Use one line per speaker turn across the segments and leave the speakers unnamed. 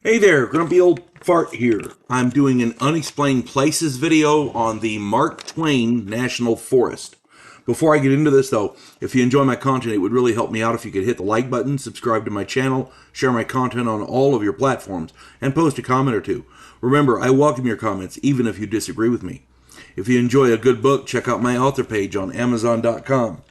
Hey there, Grumpy Old Fart here. I'm doing an Unexplained Places video on the Mark Twain National Forest. Before I get into this though, if you enjoy my content, it would really help me out if you could hit the like button, subscribe to my channel, share my content on all of your platforms, and post a comment or two. Remember, I welcome your comments, even if you disagree with me. If you enjoy a good book, check out my author page on Amazon.com.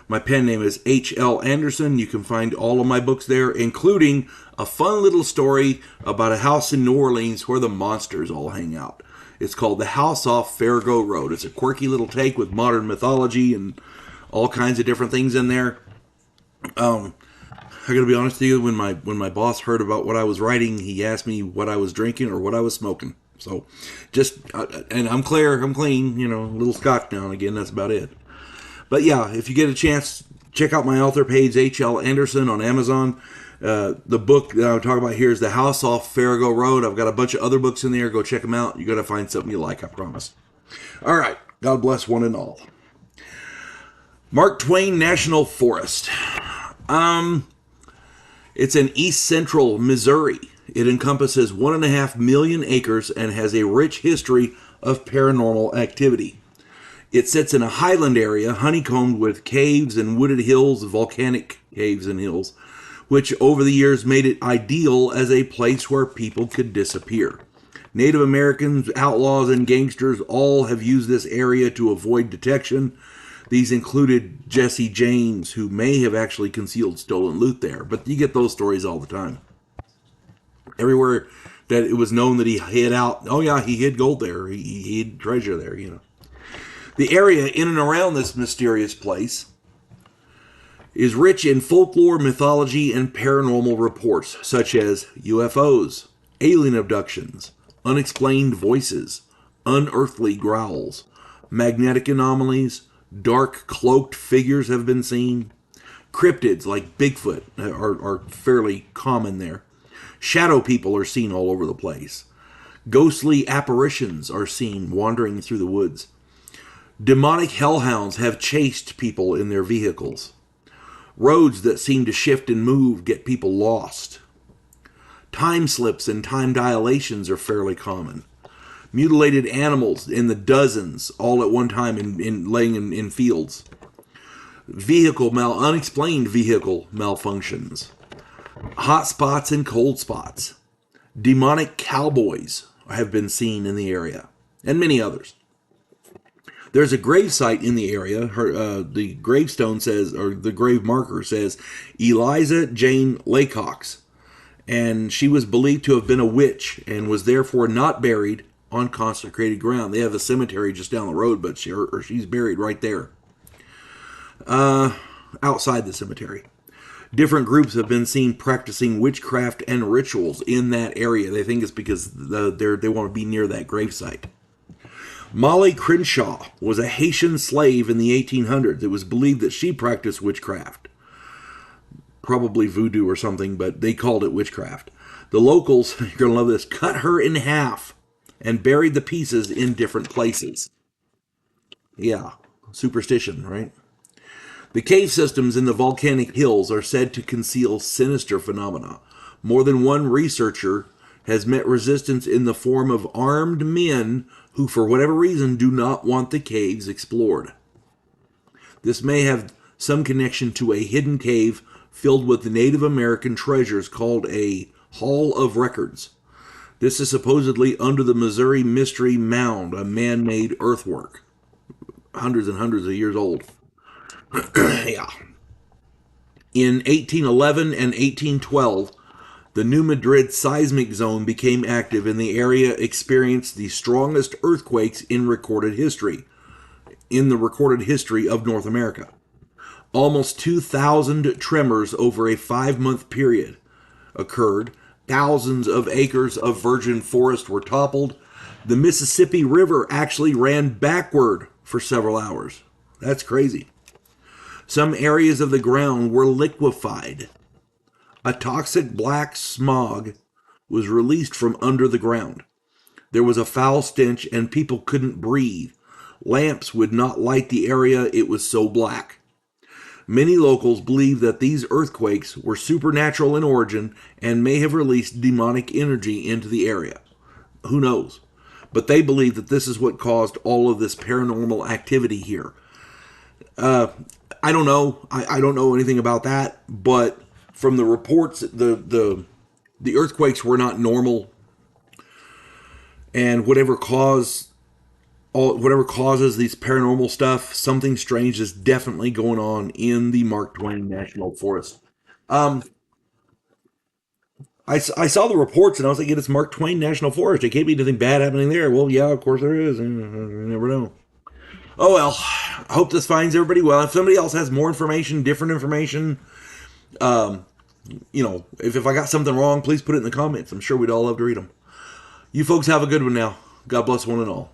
My pen name is H.L. Anderson. You can find all of my books there, including a fun little story about a house in New Orleans where the monsters all hang out. It's called The House Off Farrago Road. It's a quirky little take with modern mythology and all kinds of different things in there. I gotta be honest with you, when my boss heard about what I was writing, he asked me what I was drinking or what I was smoking. So, and I'm clean, a little scotch now and again, that's about it. But yeah, if you get a chance, check out my author page, H.L. Anderson, on Amazon. The book that I'm talking about here is The House Off Farrago Road. I've got a bunch of other books in there. Go check them out. You're going to find something you like, I promise. All right. God bless one and all. Mark Twain National Forest. It's in east central Missouri. It encompasses 1.5 million acres and has a rich history of paranormal activity. It sits in a highland area honeycombed with caves and wooded hills, volcanic caves and hills, which over the years made it ideal as a place where people could disappear. Native Americans, outlaws, and gangsters all have used this area to avoid detection. These included Jesse James, who may have actually concealed stolen loot there, but you get those stories all the time. Everywhere that it was known that he hid out, oh yeah, he hid gold there, he hid treasure there, The area in and around this mysterious place is rich in folklore, mythology, and paranormal reports, such as UFOs, alien abductions, unexplained voices, unearthly growls, magnetic anomalies, dark cloaked figures have been seen. Cryptids like Bigfoot are fairly common there. Shadow people are seen all over the place. Ghostly apparitions are seen wandering through the woods. Demonic hellhounds have chased people in their vehicles. Roads that seem to shift and move get people lost. Time slips and time dilations are fairly common. Mutilated animals in the dozens all at one time laying in fields. Unexplained vehicle malfunctions. Hot spots and cold spots. Demonic cowboys have been seen in the area, and many others. There's a grave site in the area. The gravestone says, or the grave marker says, Eliza Jane Laycox. And she was believed to have been a witch and was therefore not buried on consecrated ground. They have a cemetery just down the road, but she's buried right there. Outside the cemetery. Different groups have been seen practicing witchcraft and rituals in that area. They think it's because they want to be near that gravesite. Molly Crenshaw was a Haitian slave in the 1800s. It was believed that she practiced witchcraft. Probably voodoo or something, but they called it witchcraft. The locals, you're going to love this, cut her in half and buried the pieces in different places. Yeah, superstition, right? The cave systems in the volcanic hills are said to conceal sinister phenomena. More than one researcher has met resistance in the form of armed men who, for whatever reason, do not want the caves explored. This may have some connection to a hidden cave filled with Native American treasures called a Hall of Records. This is supposedly under the Missouri Mystery Mound, a man-made earthwork. Hundreds and hundreds of years old. Yeah. In 1811 and 1812, the New Madrid seismic zone became active and the area experienced the strongest earthquakes in recorded history, of North America. Almost 2,000 tremors over a 5-month period occurred. Thousands of acres of virgin forest were toppled. The Mississippi River actually ran backward for several hours. That's crazy. Some areas of the ground were liquefied. A toxic black smog was released from under the ground. There was a foul stench and people couldn't breathe. Lamps would not light the area, it was so black. Many locals believe that these earthquakes were supernatural in origin and may have released demonic energy into the area. Who knows? But they believe that this is what caused all of this paranormal activity here. I don't know. I don't know anything about that, but from the reports, the earthquakes were not normal, and whatever causes these paranormal stuff, something strange is definitely going on in the Mark Twain National Forest. Um, I saw the reports and I was like, it's Mark Twain National Forest. It can't be anything bad happening there. Well, yeah, of course there is. You never know. Oh well, I hope this finds everybody well. If somebody else has more information, different information, if I got something wrong, please put it in the comments. I'm sure we'd all love to read them. You folks have a good one now. God bless one and all.